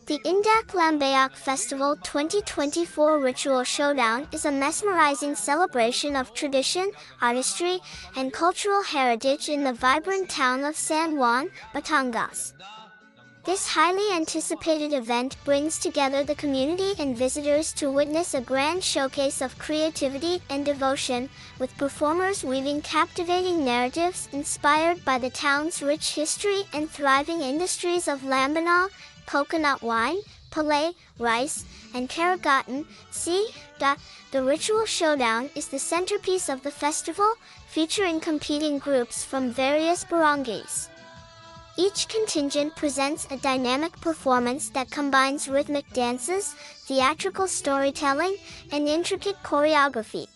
The Indak Lambayak Festival 2024 Ritual Showdown is a mesmerizing celebration of tradition, artistry, and cultural heritage in the vibrant town of San Juan, Batangas. This highly anticipated event brings together the community and visitors to witness a grand showcase of creativity and devotion, with performers weaving captivating narratives inspired by the town's rich history and thriving industries of lambanog, coconut wine, palay, rice, and karagatan. The Ritual Showdown is the centerpiece of the festival, featuring competing groups from various barangays. Each contingent presents a dynamic performance that combines rhythmic dances, theatrical storytelling, and intricate choreography.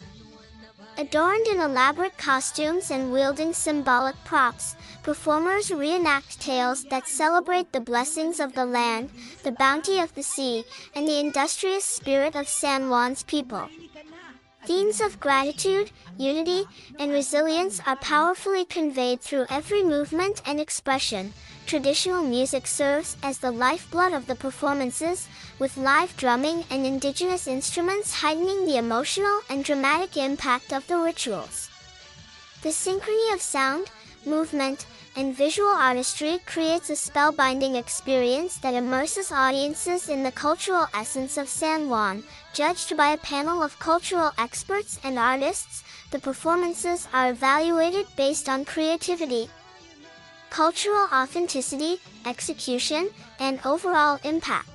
Adorned in elaborate costumes and wielding symbolic props, performers reenact tales that celebrate the blessings of the land, the bounty of the sea, and the industrious spirit of San Juan's people. Themes of gratitude, unity, and resilience are powerfully conveyed through every movement and expression. Traditional music serves as the lifeblood of the performances, with live drumming and indigenous instruments heightening the emotional and dramatic impact of the rituals. The synchrony of sound, movement, and visual artistry creates a spellbinding experience that immerses audiences in the cultural essence of San Juan. Judged by a panel of cultural experts and artists, the performances are evaluated based on creativity, cultural authenticity, execution, and overall impact.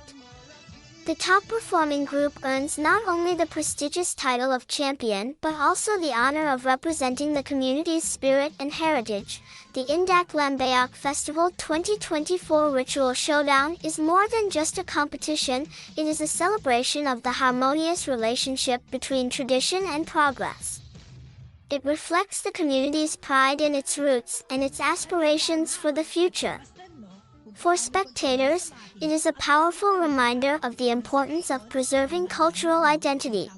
The top-performing group earns not only the prestigious title of champion but also the honor of representing the community's spirit and heritage. The Indak Lambayak Festival 2024 Ritual Showdown is more than just a competition, it is a celebration of the harmonious relationship between tradition and progress. It reflects the community's pride in its roots and its aspirations for the future. For spectators, it is a powerful reminder of the importance of preserving cultural identity.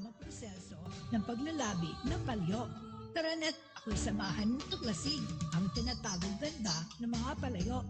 Ng paglalabi ng palyo. Tara na't ako'y samahan ng tuklasig ang tinatagong ganda ng mga palayo.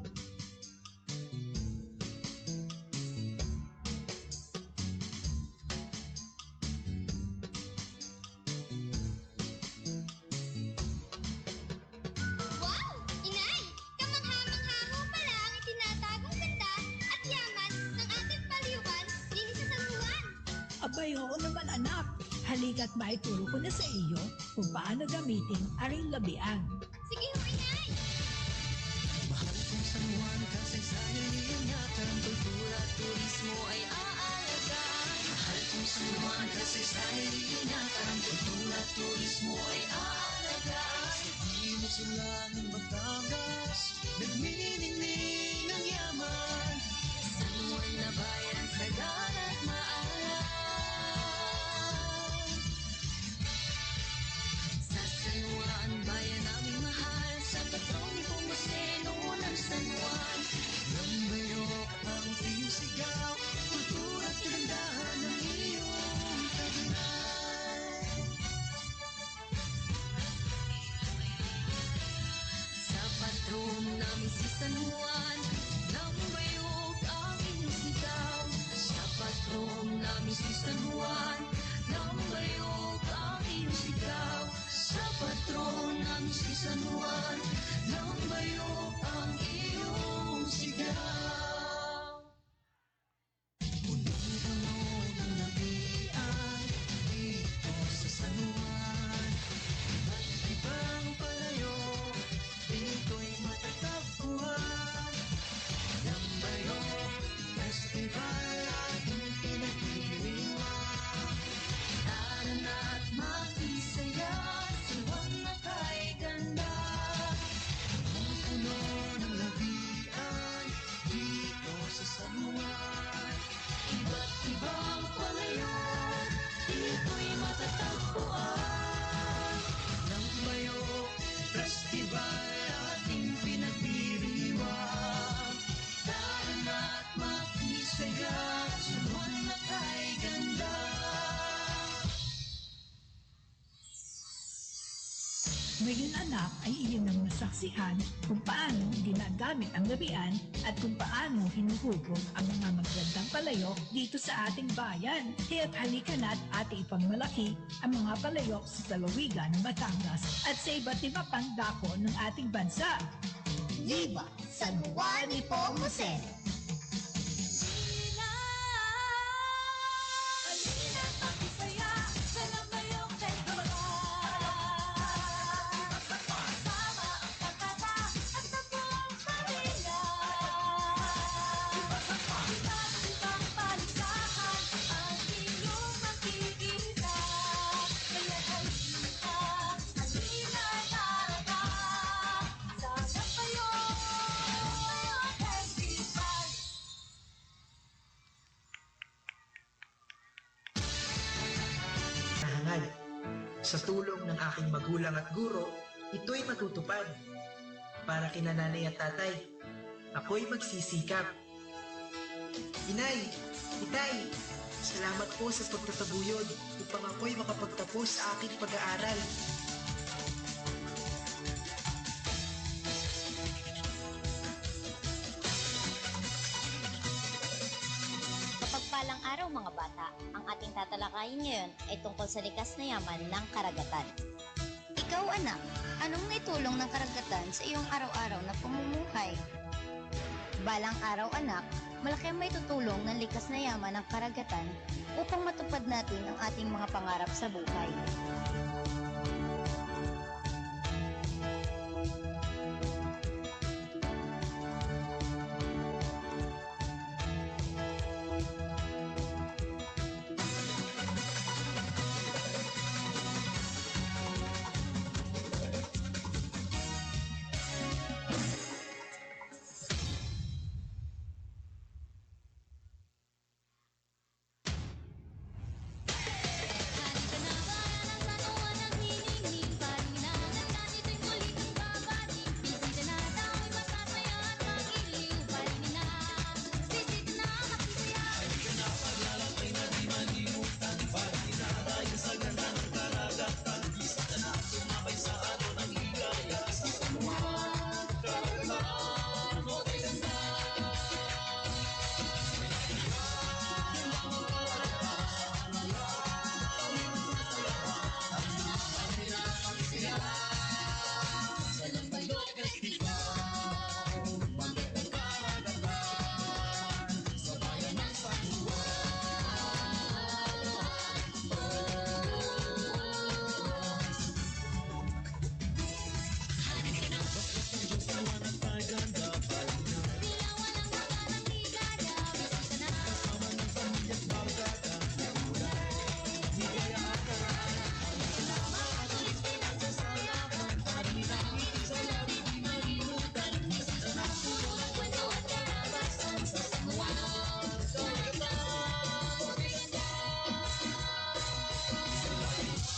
Abay, oo naman anak. Halika't maituro ko na sa iyo kung paano gamitin aring labian. Sige ho, inay! Mahal kong San Juan, kasaysayan iingatan, kultura at turismo ay aalagaan. Mahal kong San Juan, kasaysayan iingatan, kultura at turismo ay aalagaan. Hindi mo sila ng Batangas, nagniningning ng yaman. San Juan na bayan, sagana at maalam. San Juan, lambayok ang iyong sigaw, kultura at kagandahan ng iyong taglay. Sa patron namin si San Juan, lambayok ang iyong sigaw. Sa patron namin si San Juan, lambayok ang iyong sigaw. Sa patron namin si San Juan, lambayok ang iyong sigaw. Punong-puno ng labian dito sa San Juan. At ibang palayo, dito'y matatagpuan. Lambayok Festival ating pinagdiriwang. Tara na't makisaya, San Juan na kay ganda. Puno ng labian dito sa San Juan. Iba't ibang palayo, dito'y matatagpuan. Lambayok Festival ating pinagdiriwang. Tara na't makisaya, San Juan na kay ganda. Ngayon anak ay iyong nang masaksihan kung paano ginagamit ang labian at kung paano hinuhubog ang mga magagandang palayo palayok dito sa ating bayan. Kaya't halika na't ating ipagmalaki ang mga palayok sa lalawigan ng Batangas at sa iba't iba pang dako ng ating bansa. Viva San Juan Nepomucen! Hangad. Sa tulong ng aking magulang at guro, ito'y matutupad. Para kina nanay at tatay, ako'y magsisikap. Inay, itay, salamat po sa pagtataguyod upang ako'y makapagtapos sa aking pag-aaral. Mapagpalang araw mga bata, ang ating tatalakayin ngayon ay tungkol sa likas na yaman ng karagatan. Ikaw anak, anong naitulong ng karagatan sa iyong araw-araw na pamumuhay? Balang araw anak, malaki ang maitutulong ng likas na yaman ng karagatan upang matupad natin ang ating mga pangarap sa buhay.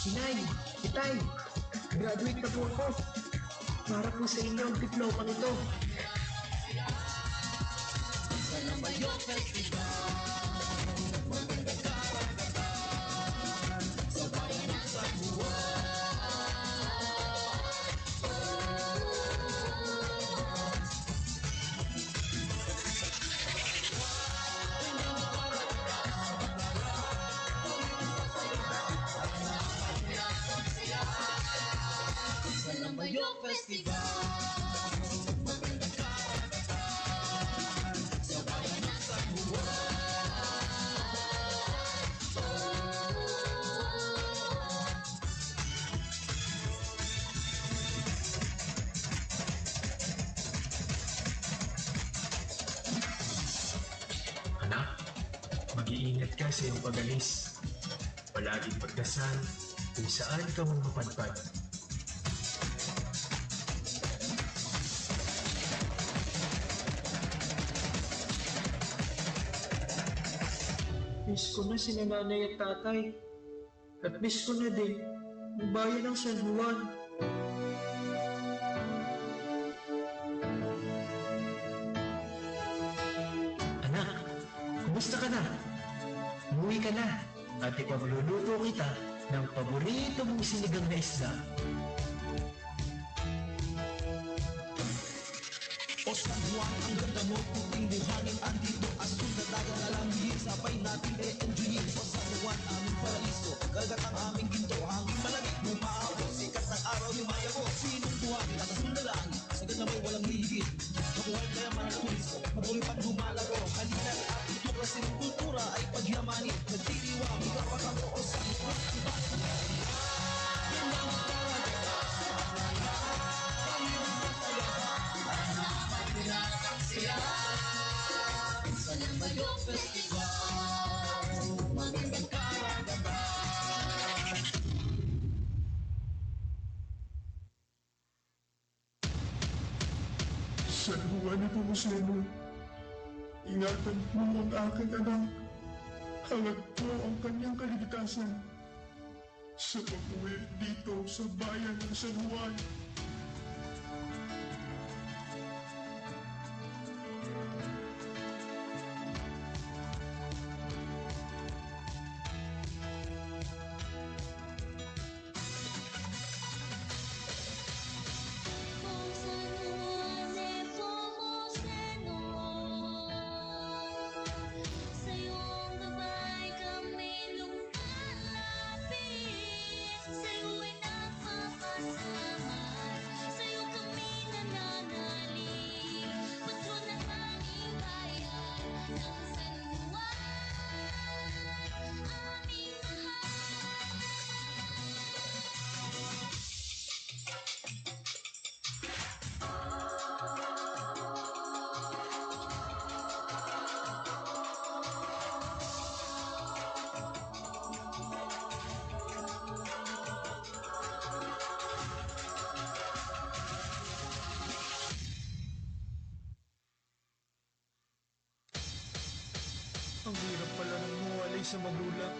Inay, itay, graduate na po ako. Para po sa inyo ang diploma nito. Anak, mag-iingat ka sa iyong pag-alis. Palaging pagdasal kung saan ka mong mapadpad. Miss ko na sina nanay at tatay. At miss ko na din ang bayan ng San Juan. Anak, kumusta ka na? Umuwi ka na at ipagluluto kita ng paborito mong sinigang na isda. O San Juan, ang ganda mo, puting buhangin, andito, asul na dagat, alam, sa San Juan Nepomuceno, ingatan po ang aking anak. Hangad po ang kanyang kaligtasan sa pag-uwi dito sa bayan ng San Juan. Ang hirap pala nang mawalay sa magulang.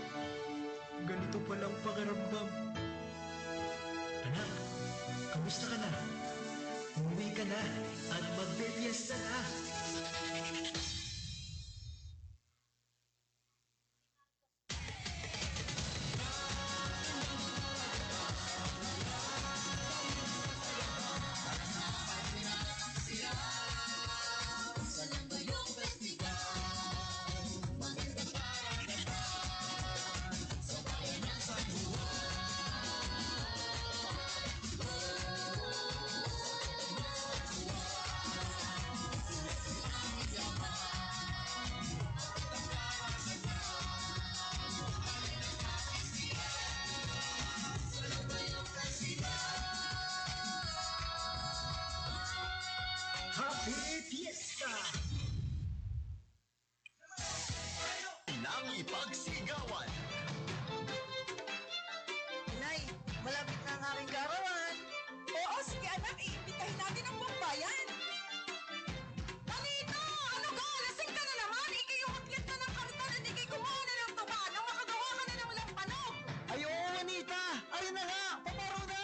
Ganito palang pakiramdam. Anak, kamusta ka na? Umuwi ka na at magbe-fiesta na. Happy Fiesta! Nang ipagsigawan. Nay, malapit na ang aking garawan. Oo, sige anak, iimbitahin natin ang buong bayan. Manito! Ano ka? Lasing ka na naman! Ikay yung akyat na ng karton at ikay kumuha na ng tuba nang makagawa ka na ng walang panog! Ay, oo, Manita! Ayun na nga! Paparo na!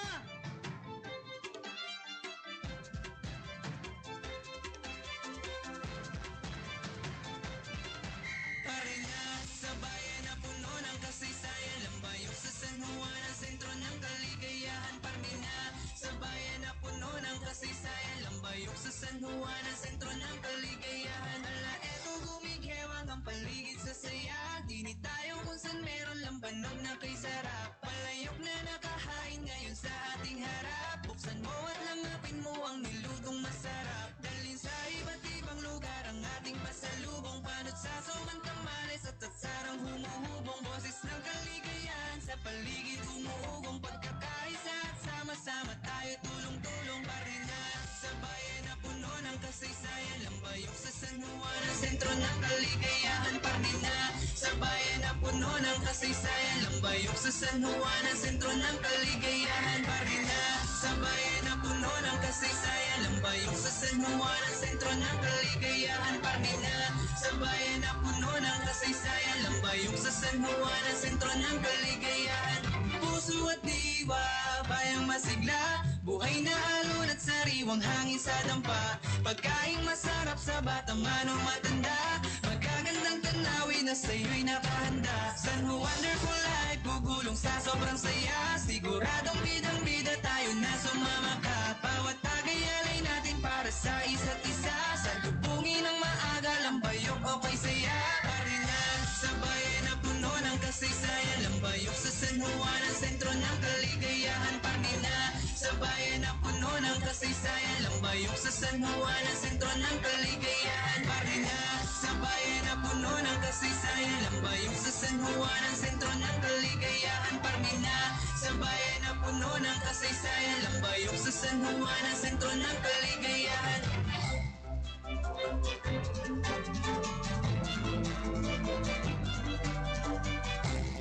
Pare na sa bayan na puno ng kasaysayan, lambayok sa San Juan ang sentro ng kaligayahan. Parme na sa bayan na puno ng kasaysayan, lambayok sa San Juan ang sentro ng kaligayahan. Ala eto gumigewang ang paligid sa saya, dini tayo kung saan meron lambanog na kay sarap. Palayok na nakahain ngayon sa ating harap, buksan mo at langapin mo ang nilutong masarap. Dalhin sa iba't ibang lugar ang ating pasalubong, panot sa sumantamales at tatsarang humuhubong. Boses ng kaligayahan sa paligid umuugong, pagkakaisa at sama-sama tayo tulong-tulong. Pare na sa bayan na puno ng kasaysayan, lambayok sa San Juan ang sentro ng kaligayahan. Pare na sa bayan na puno ng kasaysayan, lambayok sa San Juan ang sentro ng kaligayahan. Pare na sa bayan na puno ng kasaysayan, lambayok sa San Juan ang sentro ng kaligayahan. Pare na sa bayan na puno ng kasaysayan, lambayok sa San Juan ang sentro ng kaligayahan. Puso at diwa, bayang masigla, buhay na alon at sariwang hangin sa dampa. Pagkain masarap sa bata man o matanda, magagandang tanawin na sa'yo'y nakahanda. San Juan wonderful life, gugulong sa sobrang saya, siguradong bidang-bida tayo na sumama ka. Bawat tagayalay natin para sa isa't isa, sa lubungin ng maaga, lambayok okay saya. Pare na sa bayan na puno ng kasaysayan, lambayok sa San Juan ang sentro ng kaligayahan. Pare na sa bayan na puno ng kasaysayan, lambayok sa San Juan ang sentro ng kaligayahan. Pare na sa bayan na puno ng kasaysayan, lambayok sa San Juan ang sentro ng kaligayahan. Pare na sa bayan na puno ng kasaysayan, lambayok sa San Juan ang sentro ng kaligayahan.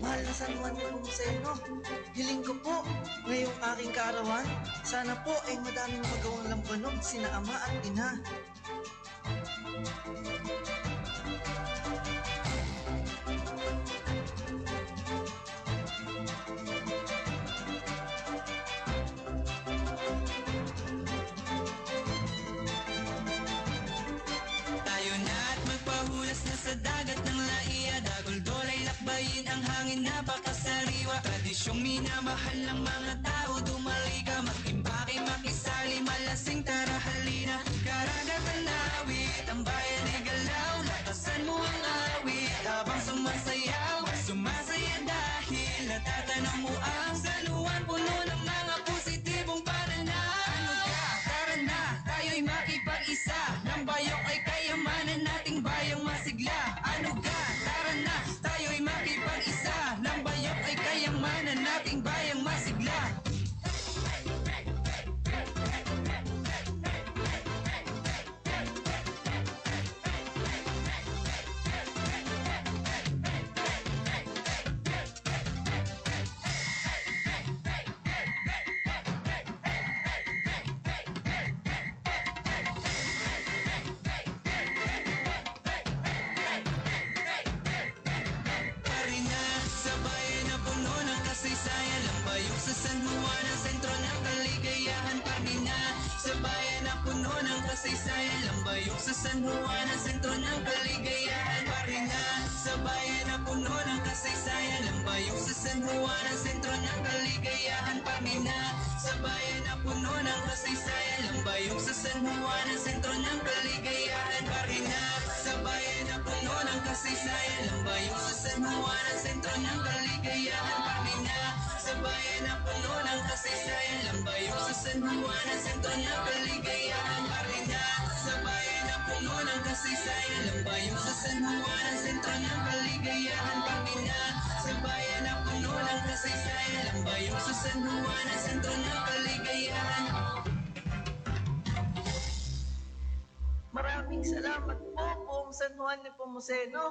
Mahal na San Juan Nepomuceno, hiling ko po, ngayong aking kaarawan. Sana po ay madaming magawang lambanog sina ama at ina. Tayo na at magpahulas na sa dagat ng laiya. Dagol-dolay lakbayin ang hangin, napakasariwa. Tradisyong minamahal ng mga tao, dumalika. Mag-impake, makisali, malasing, tara halina. Karagatan na awit, ang bayan ay galaw. Lakasan mo ang awit, habang sumasayaw. Sumasaya dahil natatanong mo ang saluan, puno ng mga positibong pananaw. Ano ka? Tara na, tayo'y makipag-isa. Ng bayok ay kayamanan nating bayang masigla. Ano ka? Tara na, tayo'y makipag-isa. Ng bayok ay kayamanan nating bayang masigla. Marina, sa bayan na puno ng kasaysayan, lambayok sa San Juan, ang sentro ng kaligayahan. Marina, sa bayan na puno ng kasaysayan, lambayok sa San Juan, ang sentro ng kaligayahan. Marina, sa bayan na puno ng kasaysayan, lambayok sa San Juan, ang sentro ng kaligayahan. Marina, sa bayan na puno ng kasaysayan, lambayok sa San Juan, ang sentro ng kaligayahan. Marina, sa bayan na puno ng kasaysayan, lambayok sa San Juan, ang sentro ng kaligayahan. Marina, sa bayan na puno ng kasaysayan, lambayok sa San Juan, ang sentro ng kaligayahan. Marina, sa bayan na puno ng kasaysayan, lambayok sa San Juan, ang sentro ng kaligayahan. Marina, sa bayan na puno ng kasaysayan, lambayok sa San Juan, ang sentro ng kaligayahan. Maraming salamat po, Poong San Juan Nepomuceno,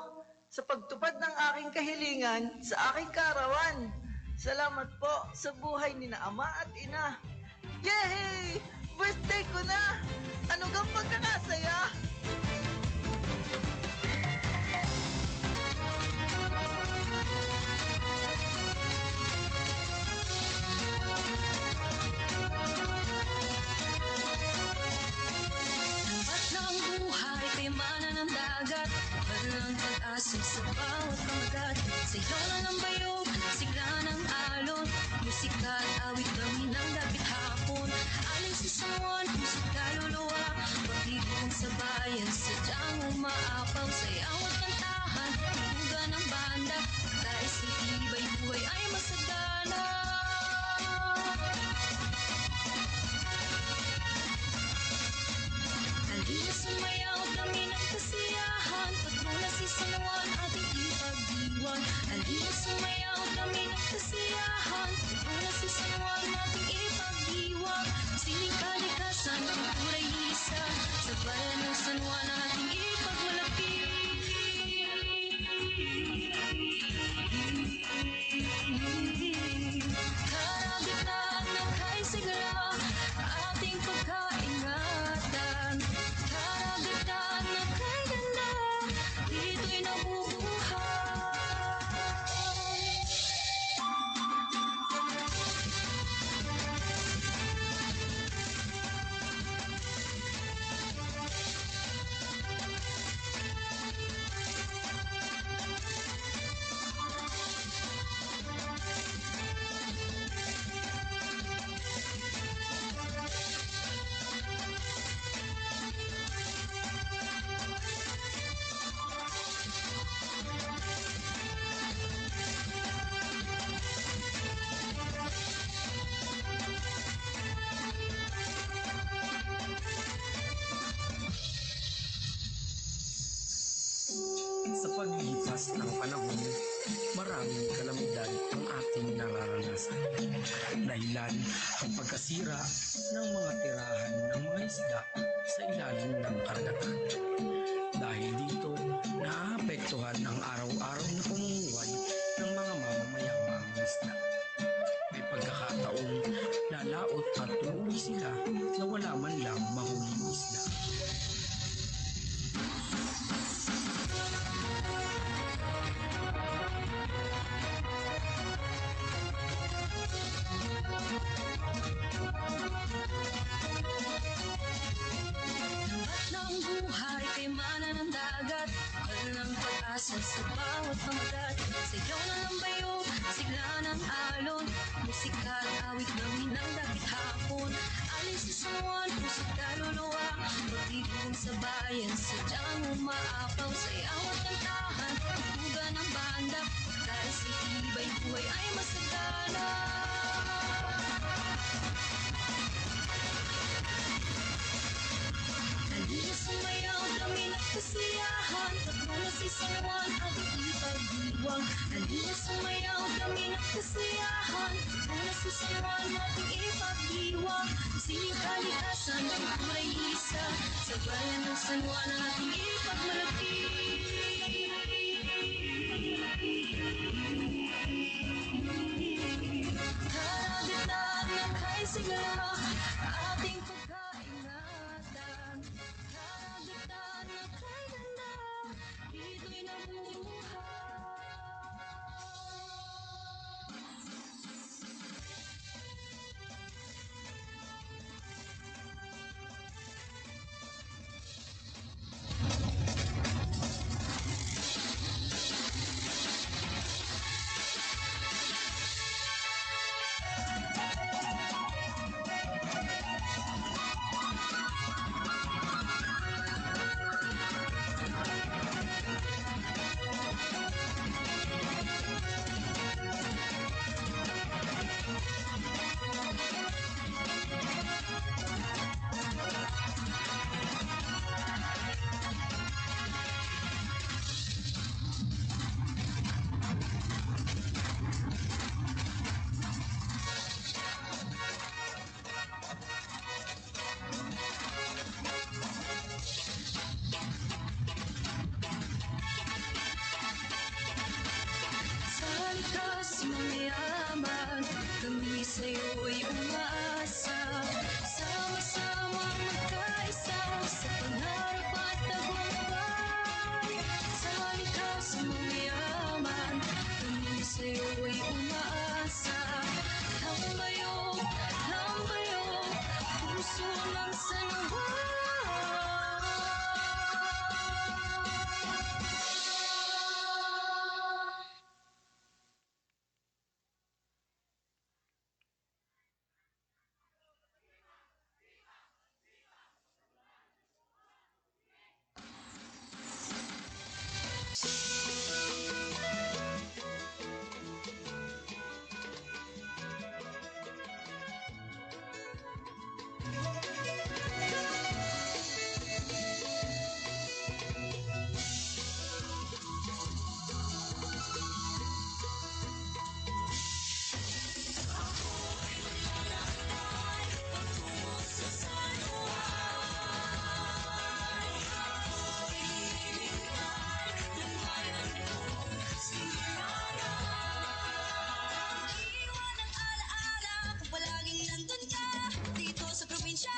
sa pagtupad ng aking kahilingan sa aking kaarawan. Salamat po sa buhay ni na ama at ina. Yay! Birthday ko na! Ano gang pagkakasaya? At na ang buhay kay mana ng dagat, walang pag-asim sa bawat pamagat. Sayaw na ng bayog, sigla ng alon, musika at awit kami ng gabit hapon. Alin si San Juan, musika luluwa, pag-ibig sa bayan, sadyang umaapaw. Sayaw at kantahan, tuga ng banda, dahil sa tibay buhay ay masagana. Halina sumayaw kami ng kasiyahan, pagmula si San Juan ating ipagdiwan. Halina sumayaw kami ng kasiyahan, pagmula si San Juan ating ipagdiwan. Sining kalikasan ang kulay isa, sa bayan ng San Juan ating ipagmalaki. Karabitan ng kay sigla, ating pagkaingatan. Karabitan ng kay ganda, dito'y nabubuhay. Sa paglipas ng panahon, maraming kalamidad ang ating nararanasan. Dahilan ang pagkasira ng mga tirahan ng mga isda sa ilalim ng karagatan. Dahil dito, naapektuhan ang araw-araw na pamumuhay ng mga mamamayang mga isda. May pagkakataong Nahuli sila na wala man lang mahuling isda. Ng buhay kay mana ng dagat, mahal ng pag-asa sa bawat pamagat. Sayaw na ng bayo, sigla ng alon, musika at awit ng hinang dapit hapon. Alis sa San Juan, pusat kaluluwa, pagtitipong sa bayan, sadyang umaapaw. Sayaw at kantahan, tuga ng banda, dahil sa iba'y buhay ay masagana. Halina sumayaw, dami at kasiyahan, pagmula si San Juan at ipagdiwang. Halina sumayaw, dami at kasiyahan, pagmula si San Juan at ipagdiwang. Sining kalikasan ng kulay isa, sa bayan ng San Juan ang ating ipagmalaki. Karagatan ng kay sigla, ating pagkaingatan. Karagatan ng kay ganda, dito'y nabubuhay. Sa likas mayaman, kami sa'yo'y umaasa. Sama-sama magkaisa sa pangarap at tagumpay. Sa likas mayaman, kami sa'yo'y umaasa. Lambayog, lambayog, puso ng San Juan. Iwan ang alaala kung palaging nandun ka dito sa probinsya,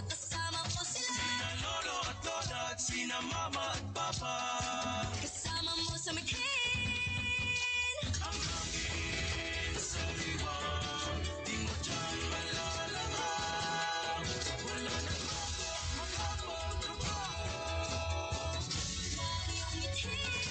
kasama mo sila. Sina lolo at lola at sina mama at papa. Kasama mo sa mithin. Ang hangin sa diwa, di mo dyan malalamang. Wala nang bago, makapagtrabaho. Ang iyong mithin.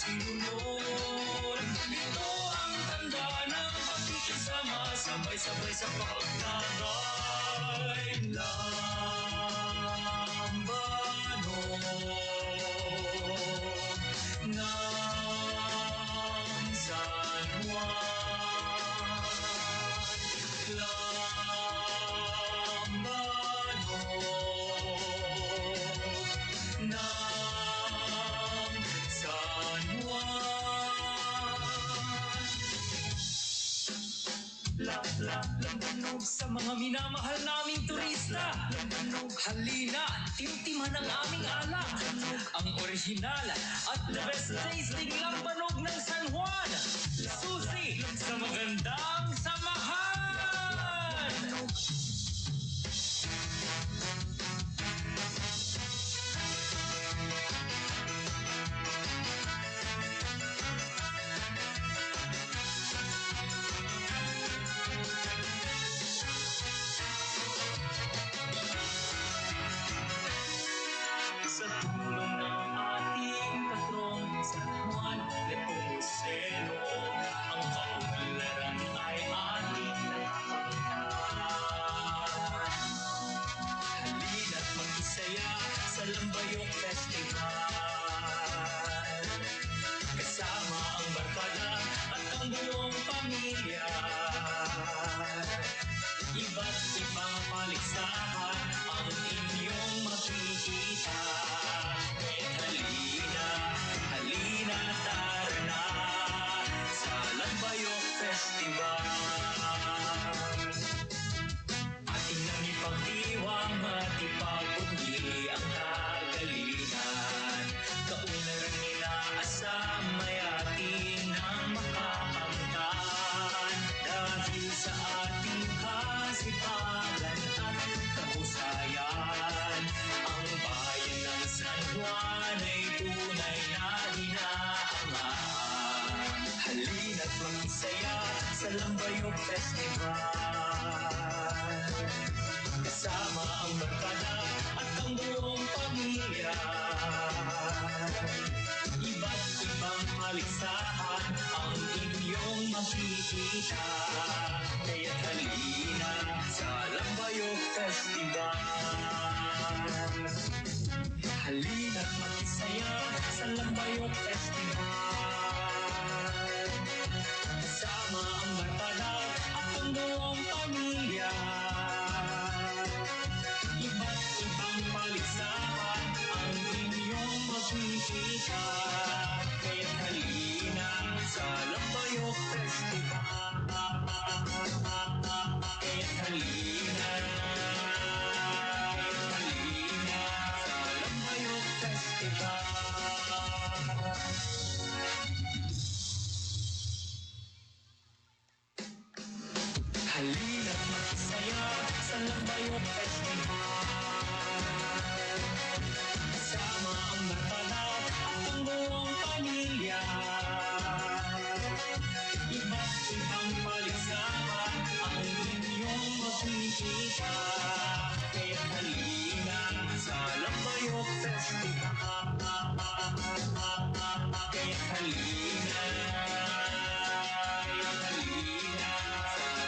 sinunod. Ito ang tanda ng pakikisama, sabay-sabay sa pagtagay. Lambanog ng San Juan. Lambanog ng San Juan. Lambanog sa mga minamahal naming turista. Lambanog, halina, timtimhan ang aming alak. Ang original at the best tasting lambanog ng San Juan. Susi sa magandang samahan. Sa tulong ng ating patrong San Juan Nepomuceno, ang kaunlaran ay ating nakakita. Halina't mag-isaya sa Lambayok Festival. Kasama ang barkada at ang buong pamilya. Iba't ibang paligsahan ang inyong makikita. Kaya't halina, tara na sa Lambayok Festival. Ating nang ipagdiwang at ipagpugli ang kagalingan. Kaunlaran inaasam ay ating nang makakamtan. Dahil sa ating kasipagan at kahusayan, ang bayan ng San Juan ay tunay na inaangaan. Halina't mag-isaya sa Lambayok Festival. Kasama ang barkada at ang buong pamilya. Iba't ibang paligsahan ang inyong makikita. Kaya't halina sa Lambayok Festival. Halina't mag-isaya sa Lambayok Festival.